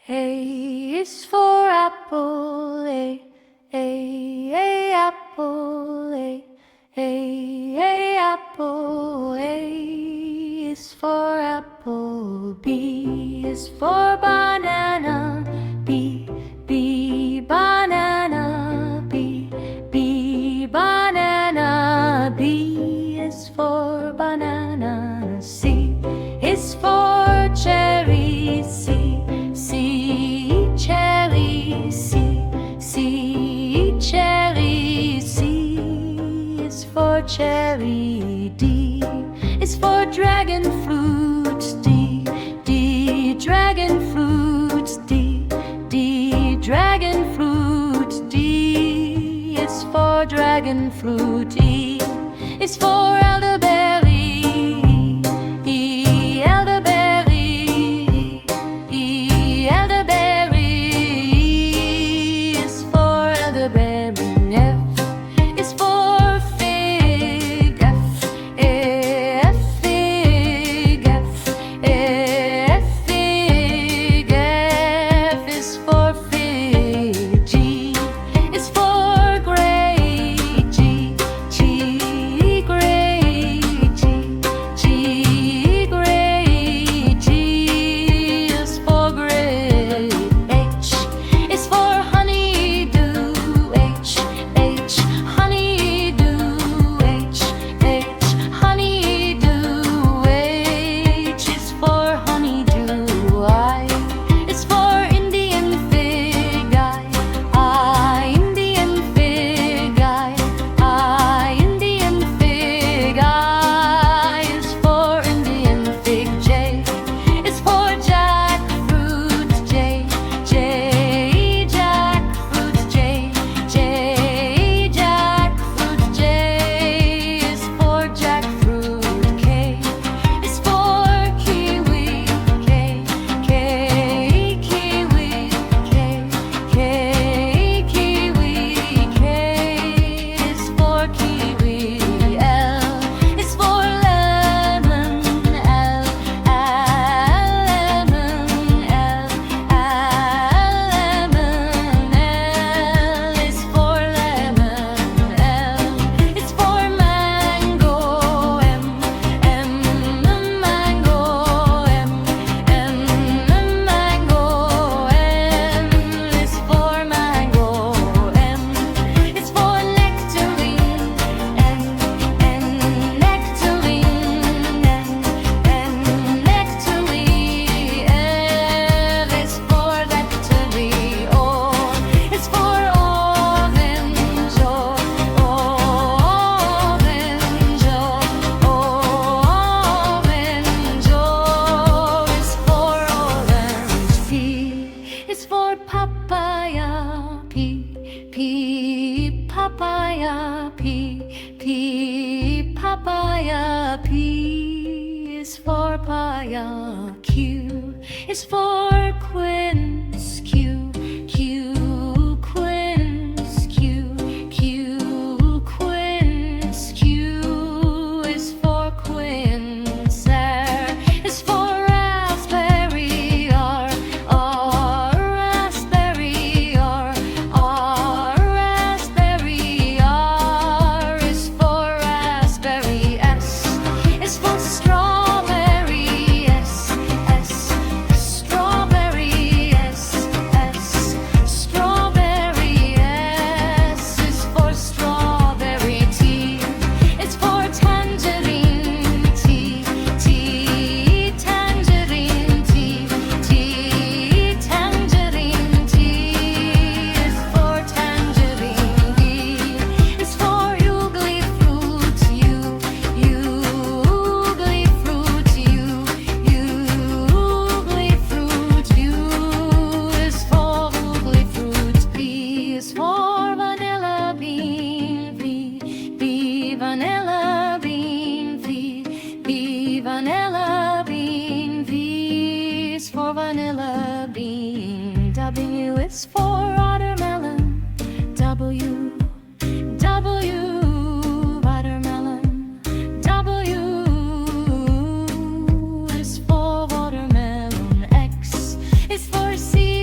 A is for apple, A, apple, A, apple, A is for apple, B is for banana, B, banana, B, banana, B is for banana, C is for cherry, C, cherry, C, cherry, C is for cherry, D is for dragon fruit, D, dragon fruit, D, dragon fruit, D is for dragon fruit, E is for elderberry, E, elderberry, E, elderberry, E is for elderberry, F is for fig, F, fig, F, fig, F is for fig, G is for grapes, G, grapes, G, grapes, G is for grape, H is for honeydew, H, honeydew, H, honeydew, H is for honeydew, I is for Indian fig, I, Indian fig, I, Indian fig, I is for Indian fig, J is for jackfruit, J, jackfruit, J, jackfruit, J is for jackfruit, K is for kiwi, K, kiwi, K, kiwi, K is for kiwi, L is for lemon, L, lemon, lemon, L is for lemon, L is for mango, M, mango, M, mango, M is for mango, N is for nectarine, N, nectarine, N, nectarine, L is for nectarine, O is for orange, orange, O is for orange, P is for papaya, P, papaya, P, papaya, P is for papaya, Q is for quince, Q, quince, Q, quince, Q is for quince, R is for raspberry, R, raspberry, R, raspberry, R is for raspberry, S is for strawberry, S, strawberry, S, strawberry, S is for strawberry, T is for tangerine, T, tangerine, T, tangerine, T is for tangerine, U is for ugly fruit, U, ugly fruit, ugly fruit, U is for ugly fruit, V is for vanilla bean, V, vanilla bean, V, vanilla bean, V is for vanilla bean, W is for watermelon, W, watermelon, W is for watermelon, X is for sea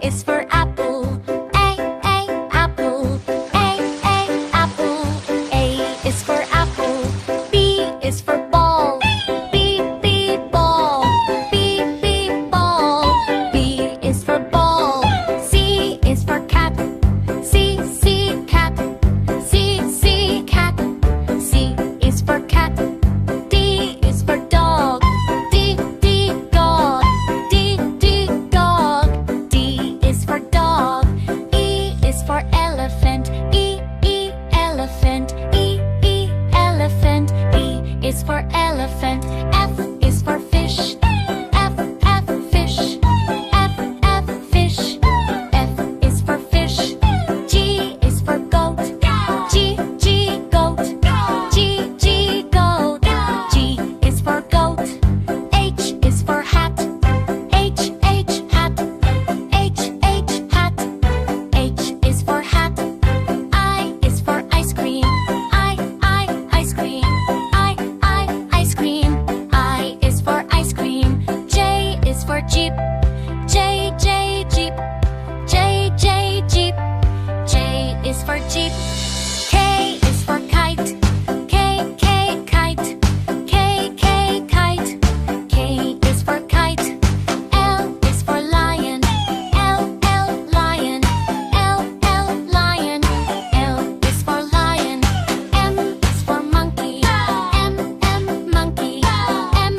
is for apple. A, apple. A, apple. A is for apple. B is for ball. B, ball. B, ball. B is for ball. C is for cat. C, cat. C, cat. C is for cat. D is for dog. D, dog. D, dog. D is for dog. E is for elephant. E, elephant. E, elephant. E is for elephant. F is for fish. F, fish. F, fish. F is for fish. G is for goat. G, goat. G, goat. G is for goat. H is for hat. H, hat. H, hat. H is for hat. I is for ice cream. I, ice cream. I, ice cream. I is for ice cream. J is for jeep. J, jeep. J, jeep. J is for jeep. K is for kite. K, kite. K, kite. K is for kite. L is for lion. L, lion. L, lion. L is for lion. M is for monkey. M, monkey. M,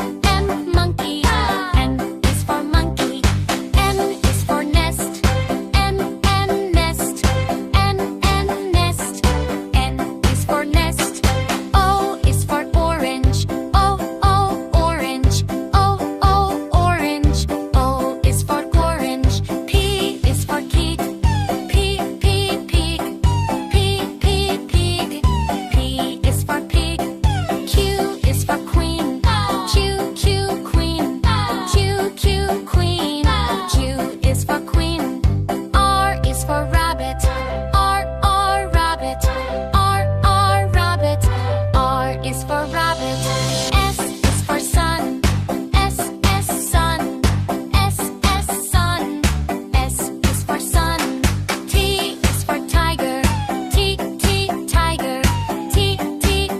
monkey. N is for monkey. N is for nest. N, nest. N, nest. N is for nest. O is for orange. O, orange. O, orange. O is for orange. P is for kid. P, pig. P, pig. P is for pig. Q is for queen. Q, queen. Q, queen. Q is for queen. R is for rabbit. R, rabbit. R, rabbit. R is for rabbit. S is for sun. S, sun. S, sun. S is for sun. T is for tiger. T, tiger. T,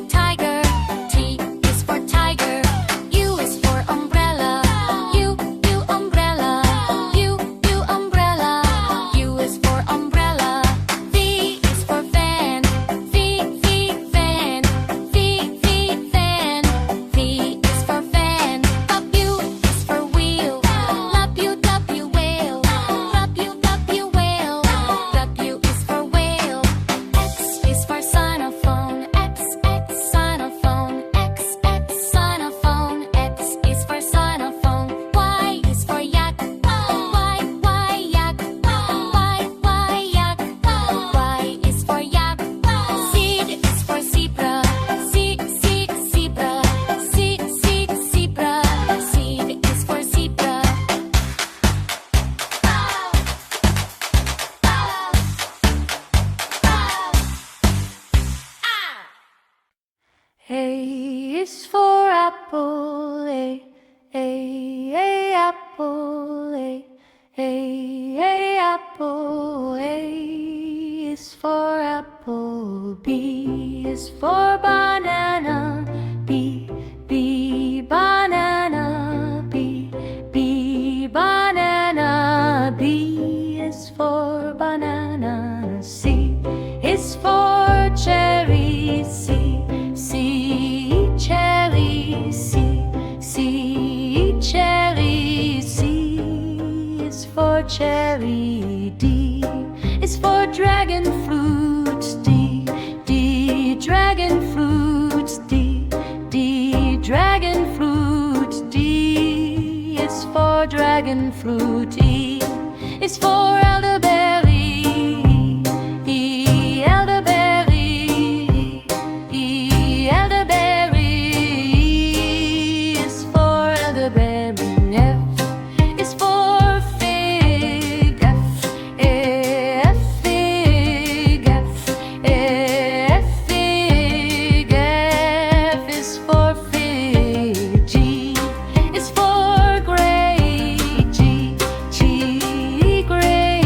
tiger. T is for tiger. U is for umbrella. U, umbrella. U, umbrella. U is for umbrella. V is for van. V, van. V, van. V is for van. W is for wheel. W, whale. W, whale. W is for whale. X is for xylophone. X, xylophone. X, xylophone. X is for xylophone. Y is for yak. Y, yak. Y, yak. Y is for yak. Z is for zebra. Z, zebra. Z, zebra. Z is for zebra. A is for apple. A, apple. A, apple. A is for apple. B is for banana. B, banana. B, banana. B is for banana. C is for cherry. C, cherry. C, cherry. C is for cherry. D is for dragon fruit. D, dragon fruit. D, dragon fruit. D is for dragon fruit. E is for elderberry. E, elderberry. E, elderberry. E is for elderberry. F is for fig. F, fig. F, fig. F is for fig. G is for gray. G, gray.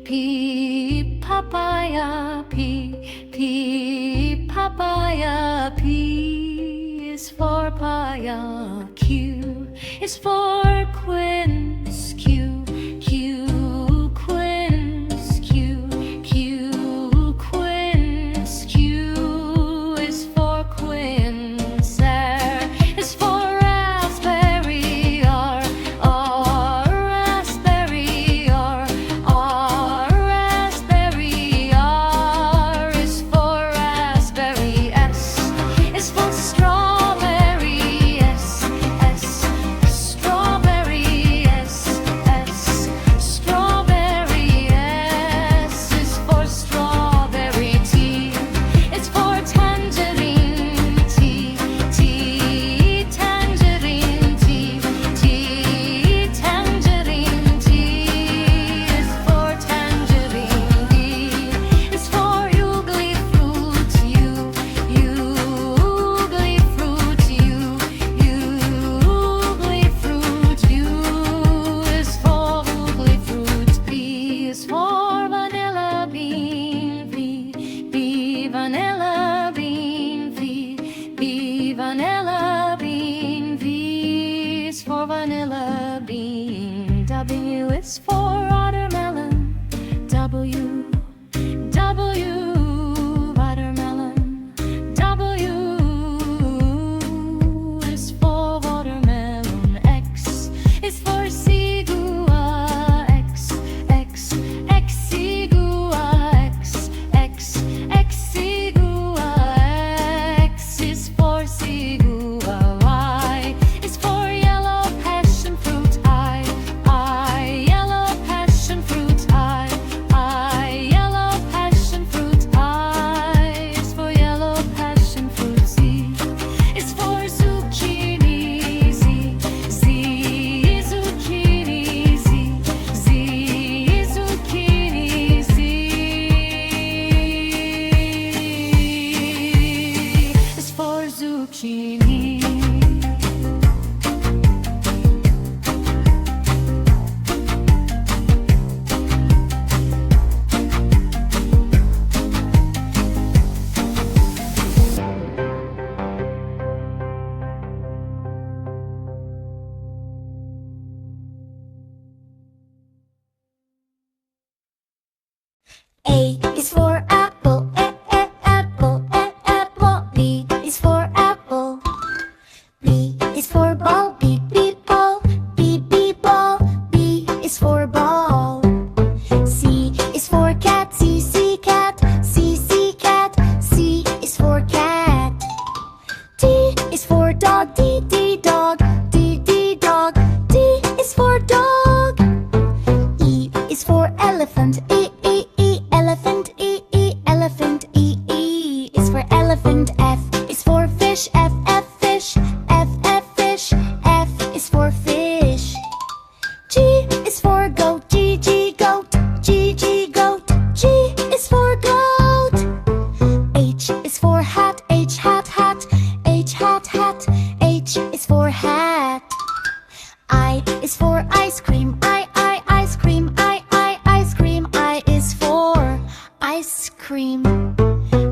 P, papaya. P, papaya. P is for paya. Q is for quince. Q, quince. Q, quince. Q is for quince. R is for raspberry. R, raspberry. R, raspberry. R is for raspberry. S is for strawberry. S, strawberry. S, strawberry. S is for strawberry. T is for tangerine. T, tangerine. T, tangerine. T is for tangerine. U is for ugly fruit. U, ugly fruit. Ugly fruit. U is for ugly fruit. V is for vanilla bean. V, vanilla bean. V, vanilla bean. V is for vanilla bean. W is for watermelon. W, watermelon. W is for watermelon. X is for sigua. X, sigua. X, sigua. X is for sigua. Y is for yellow passion fruit. I, yellow passion fruit. I, yellow passion fruit. I is for yellow passion fruit. Z is for zucchini. Z, zucchini. Z, zucchini. Z is for zucchini. A is for apple. Apple. Apple. B is for apple. B is for ball. B, ball. B, ball. B is for ball. C is for cat. C, cat. C, cat. C is for cat. D is for dog. D, dog. D, dog. D is for dog. E is for elephant. Elephant. Elephant. E is for elephant. F is for fish. F, fish. F, fish. F is for fish. G is for goat. G, goat. G, goat. G is for goat. H is for hat. H, hat. H, hat. H is for hat. I is for ice cream. I, ice cream. I, ice cream. I is for ice cream.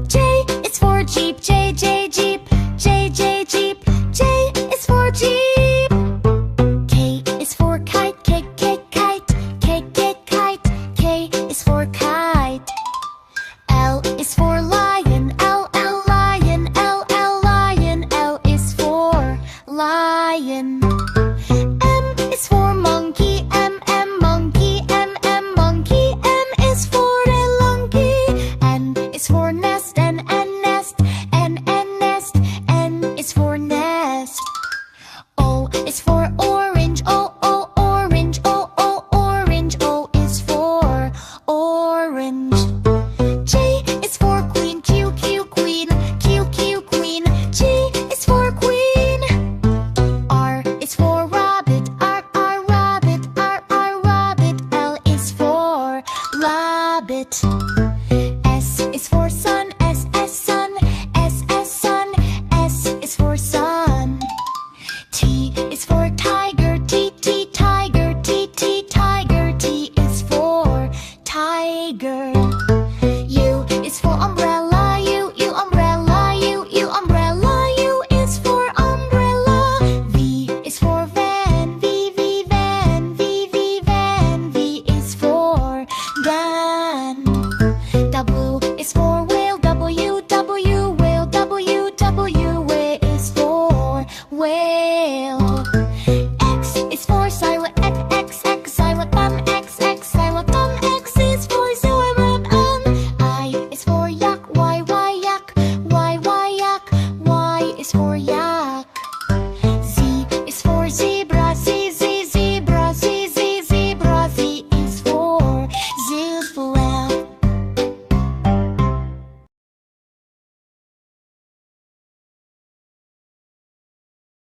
J is for jeep. J, jeep. J, jeep. J is for jeep. K is for kite. K, kite. K, kite. K is for kite. L is for lion. L, lion. L, lion. L is for lion. M is for monkey. M, monkey. M, monkey. M is for elongi. N is for nest. N, nest. N, nest. N is for nest. O is for orange. O, orange. O, orange. O is for orange. J is for queen. Q, queen. Q, queen. J is for queen. R is for rabbit. R, rabbit. R, rabbit. L is for rabbit. S is for sun. S, sun. S, sun. S is for sun. T is for tiger. T, tiger. T, tiger. T is for tiger. tiger.